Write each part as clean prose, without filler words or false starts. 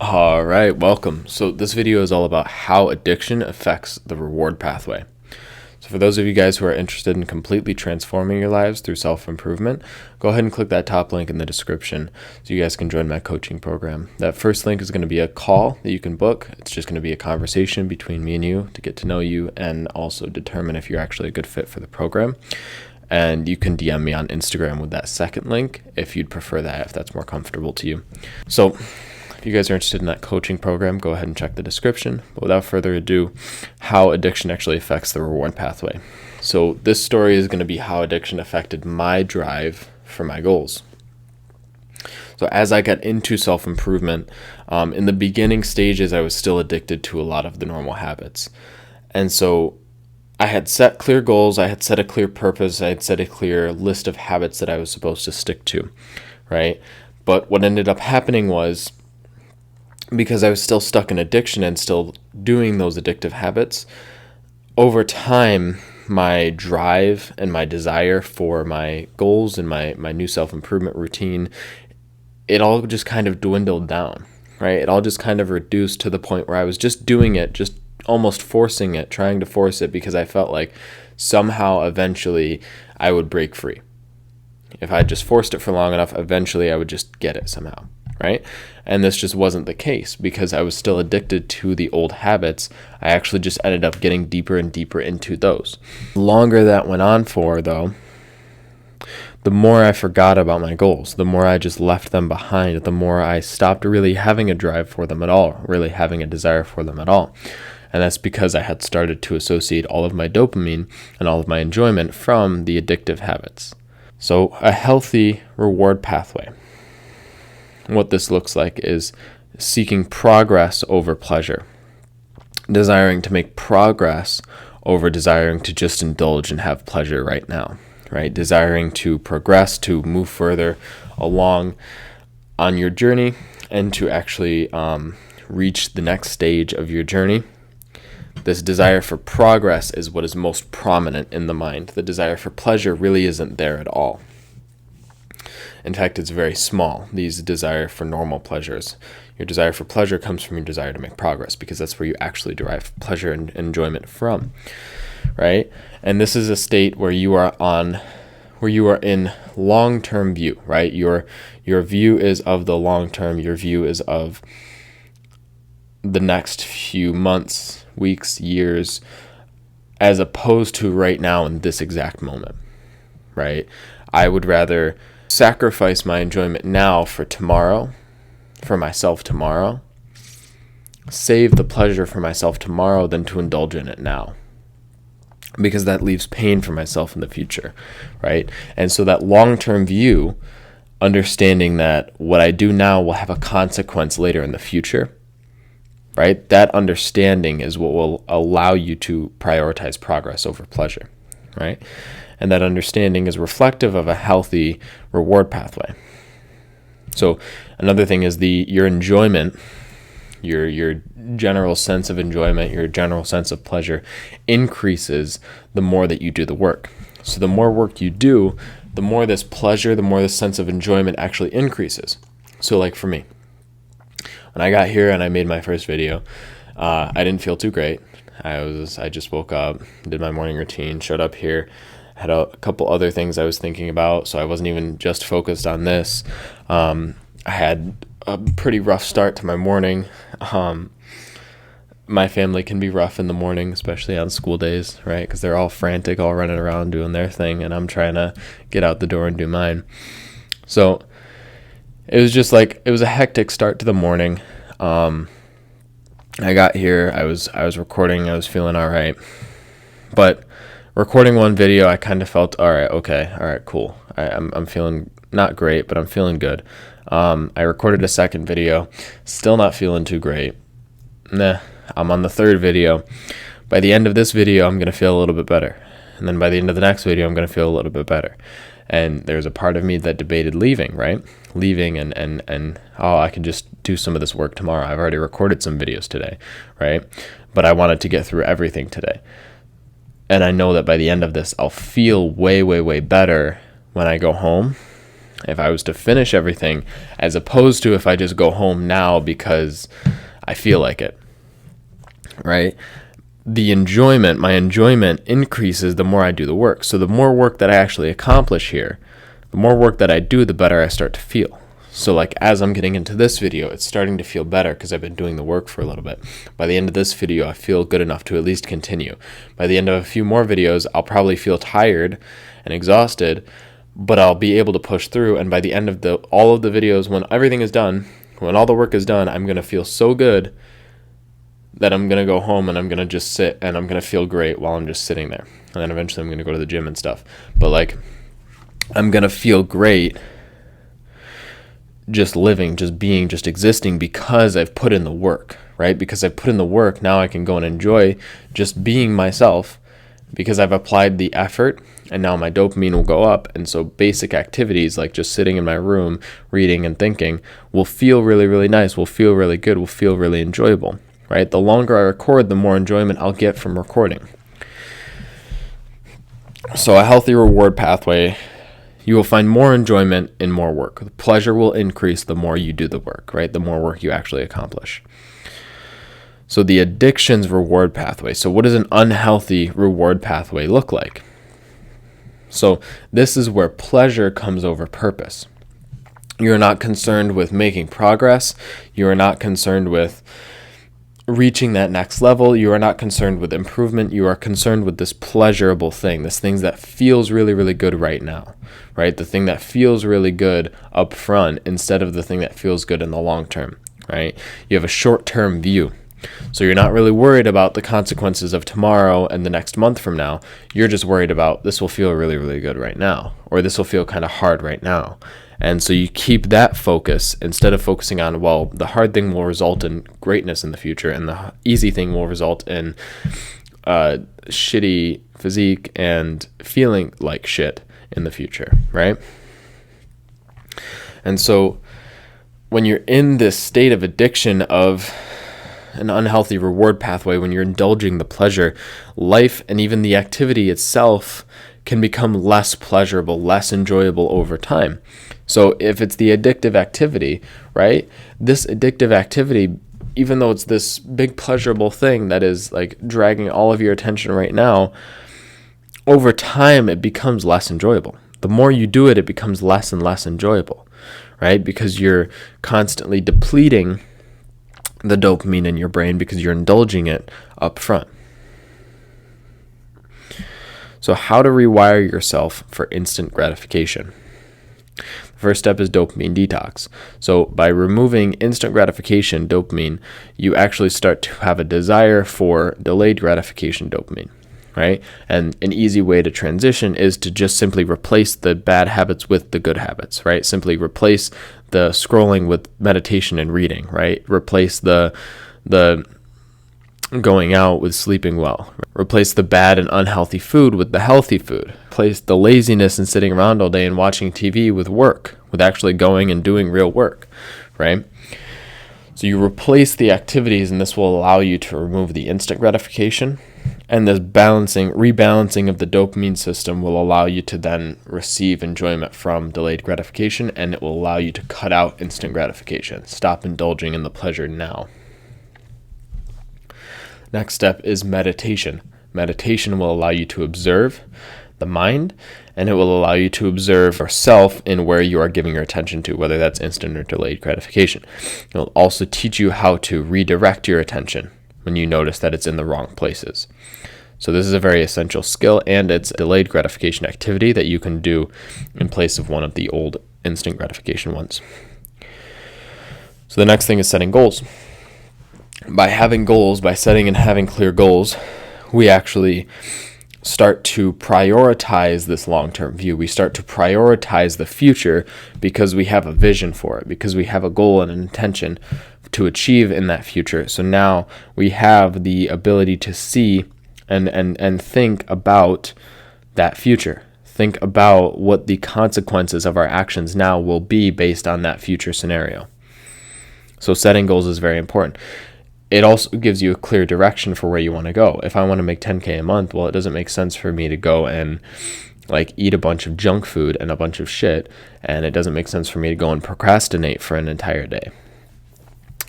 All right, welcome. So this video is all about how addiction affects the reward pathway. So for those of you guys who are interested in completely transforming your lives through self-improvement, go ahead and click that top link in the description so you guys can join my coaching program. That first link is going to be a call that you can book. It's just going to be a conversation between me and you to get to know you and also determine if you're actually a good fit for the program. And you can DM me on Instagram with that second link if you'd prefer that, if that's more comfortable to you. So if you guys are interested in that coaching program, go ahead and check the description. But without further ado, how addiction actually affects the reward pathway. So this story is going to be how addiction affected my drive for my goals. So as I got into self-improvement, in the beginning stages, I was still addicted to a lot of the normal habits. And so I had set clear goals, I had set a clear purpose, I had set a clear list of habits that I was supposed to stick to, right? But what ended up happening was, because I was still stuck in addiction and still doing those addictive habits, over time, my drive and my desire for my goals and my new self-improvement routine, it all just kind of dwindled down, right? It all just kind of reduced to the point where I was just doing it, just almost forcing it, trying to force it because I felt like somehow eventually I would break free. If I just forced it for long enough, eventually I would just get it somehow, right? And this just wasn't the case because I was still addicted to the old habits. I actually just ended up getting deeper and deeper into those. The longer that went on for, though, the more I forgot about my goals, the more I just left them behind, the more I stopped really having a drive for them at all, really having a desire for them at all. And that's because I had started to associate all of my dopamine and all of my enjoyment from the addictive habits. So a healthy reward pathway. What this looks like is seeking progress over pleasure, desiring to make progress over desiring to just indulge and have pleasure right now, right? Desiring to progress, to move further along on your journey and to actually reach the next stage of your journey. This desire for progress is what is most prominent in the mind. The desire for pleasure really isn't there at all. In fact, it's very small, these desire for normal pleasures. Your desire for pleasure comes from your desire to make progress because that's where you actually derive pleasure and enjoyment from, right? And this is a state where you are in long-term view, right? Your view is of the long term, your view is of the next few months, weeks, years, as opposed to right now in this exact moment, right? I would rather sacrifice my enjoyment now for tomorrow, for myself tomorrow, save the pleasure for myself tomorrow than to indulge in it now, because that leaves pain for myself in the future, right? And so that long-term view, understanding that what I do now will have a consequence later in the future, right? That understanding is what will allow you to prioritize progress over pleasure, right? And that understanding is reflective of a healthy reward pathway. So another thing is your enjoyment, your general sense of enjoyment, your general sense of pleasure increases the more that you do the work. So the more work you do, the more this pleasure, the more this sense of enjoyment actually increases. So like for me, when I got here and I made my first video, I didn't feel too great. I just woke up, did my morning routine, showed up here, had a couple other things I was thinking about, so I wasn't even just focused on this. I had a pretty rough start to my morning. My family can be rough in the morning, especially on school days, right? Because they're all frantic, all running around doing their thing, and I'm trying to get out the door and do mine. So it was just like, it was a hectic start to the morning. I got here, I was recording, I was feeling all right. But recording one video, I kind of felt, all right, cool. I'm feeling not great, but I'm feeling good. I recorded a second video, still not feeling too great. I'm on the third video. By the end of this video, I'm going to feel a little bit better. And then by the end of the next video, I'm going to feel a little bit better. And there's a part of me that debated leaving, right? Leaving and I can just do some of this work tomorrow. I've already recorded some videos today, right? But I wanted to get through everything today. And I know that by the end of this, I'll feel way, way, way better when I go home. if I was to finish everything, as opposed to if I just go home now because I feel like it, right? My enjoyment increases the more I do the work. So the more work that I actually accomplish here, the more work that I do, the better I start to feel. So like as I'm getting into this video, it's starting to feel better because I've been doing the work for a little bit. By the end of this video, I feel good enough to at least continue. By the end of a few more videos, I'll probably feel tired and exhausted, but I'll be able to push through. And by the end of all of the videos, when everything is done, when all the work is done, I'm going to feel so good that I'm going to go home and I'm going to just sit and I'm going to feel great while I'm just sitting there. And then eventually I'm going to go to the gym and stuff. But like, I'm going to feel great just living, just being, just existing because I've put in the work, right? Because I've put in the work, now I can go and enjoy just being myself because I've applied the effort, and now my dopamine will go up. And so basic activities like just sitting in my room, reading and thinking will feel really, really nice, will feel really good, will feel really enjoyable, right? The longer I record, the more enjoyment I'll get from recording. So a healthy reward pathway, you will find more enjoyment in more work. The pleasure will increase the more you do the work, right? The more work you actually accomplish. So the addiction's reward pathway. So what does an unhealthy reward pathway look like? So this is where pleasure comes over purpose. You're not concerned with making progress. You are not concerned with reaching that next level. You are not concerned with improvement. You are concerned with this pleasurable thing, this thing that feels really, really good right now, right? The thing that feels really good up front instead of the thing that feels good in the long term, right? You have a short-term view. So you're not really worried about the consequences of tomorrow and the next month from now. You're just worried about this will feel really, really good right now, or this will feel kind of hard right now. And so you keep that focus instead of focusing on, well, the hard thing will result in greatness in the future and the easy thing will result in shitty physique and feeling like shit in the future, right? And so when you're in this state of addiction of an unhealthy reward pathway, when you're indulging the pleasure, life and even the activity itself can become less pleasurable, less enjoyable over time. So if it's the addictive activity, right? This addictive activity, even though it's this big pleasurable thing that is like dragging all of your attention right now, over time it becomes less enjoyable. The more you do it, it becomes less and less enjoyable, right? Because you're constantly depleting the dopamine in your brain because you're indulging it up front. So how to rewire yourself for instant gratification. The first step is dopamine detox. So by removing instant gratification dopamine, you actually start to have a desire for delayed gratification dopamine, right? And an easy way to transition is to just simply replace the bad habits with the good habits, right? Simply replace the scrolling with meditation and reading, right? Replace the going out with sleeping well. Replace the bad and unhealthy food with the healthy food. Replace the laziness and sitting around all day and watching TV with work, with actually going and doing real work, right? So you replace the activities, and this will allow you to remove the instant gratification, and this rebalancing of the dopamine system will allow you to then receive enjoyment from delayed gratification, and it will allow you to cut out instant gratification. Stop indulging in the pleasure now. Next step is meditation. Meditation will allow you to observe the mind, and it will allow you to observe yourself in where you are giving your attention to, whether that's instant or delayed gratification. It will also teach you how to redirect your attention when you notice that it's in the wrong places. So this is a very essential skill, and it's a delayed gratification activity that you can do in place of one of the old instant gratification ones. So the next thing is setting goals. By having goals, by setting and having clear goals, we actually start to prioritize this long-term view. We start to prioritize the future because we have a vision for it, because we have a goal and an intention to achieve in that future. So now we have the ability to see and think about that future. Think about what the consequences of our actions now will be based on that future scenario. So setting goals is very important. It also gives you a clear direction for where you want to go. If I want to make 10K a month, well, it doesn't make sense for me to go and like eat a bunch of junk food and a bunch of shit, and it doesn't make sense for me to go and procrastinate for an entire day.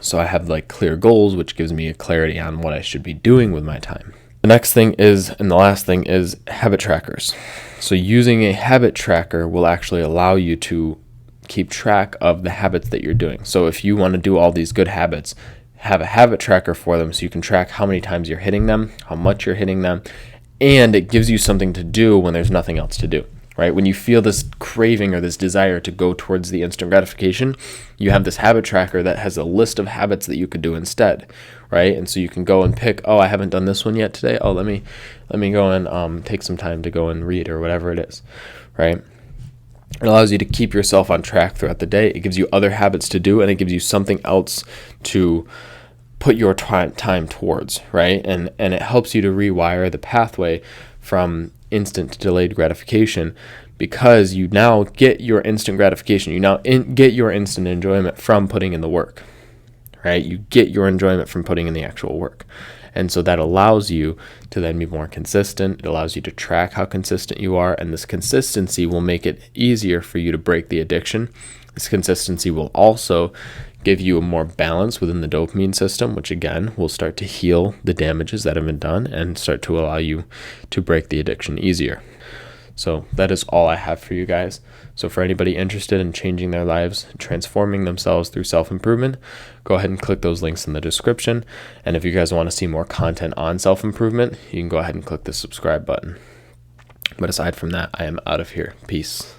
So I have like clear goals, which gives me a clarity on what I should be doing with my time. The next thing is, and the last thing is, habit trackers. So using a habit tracker will actually allow you to keep track of the habits that you're doing. So if you want to do all these good habits, have a habit tracker for them so you can track how many times you're hitting them, how much you're hitting them, and it gives you something to do when there's nothing else to do, right? When you feel this craving or this desire to go towards the instant gratification, you have this habit tracker that has a list of habits that you could do instead, right? And so you can go and pick, oh, I haven't done this one yet today. Oh, let me go and take some time to go and read or whatever it is, right? It allows you to keep yourself on track throughout the day. It gives you other habits to do, and it gives you something else to put your time towards, right? And it helps you to rewire the pathway from instant to delayed gratification, because you now get your instant gratification. You now get your instant enjoyment from putting in the work, right? You get your enjoyment from putting in the actual work. And so that allows you to then be more consistent. It allows you to track how consistent you are, and this consistency will make it easier for you to break the addiction. This consistency will also give you a more balance within the dopamine system, which again will start to heal the damages that have been done and start to allow you to break the addiction easier. So that is all I have for you guys. So for anybody interested in changing their lives, transforming themselves through self-improvement, go ahead and click those links in the description. And if you guys want to see more content on self-improvement, you can go ahead and click the subscribe button. But aside from that, I am out of here. Peace.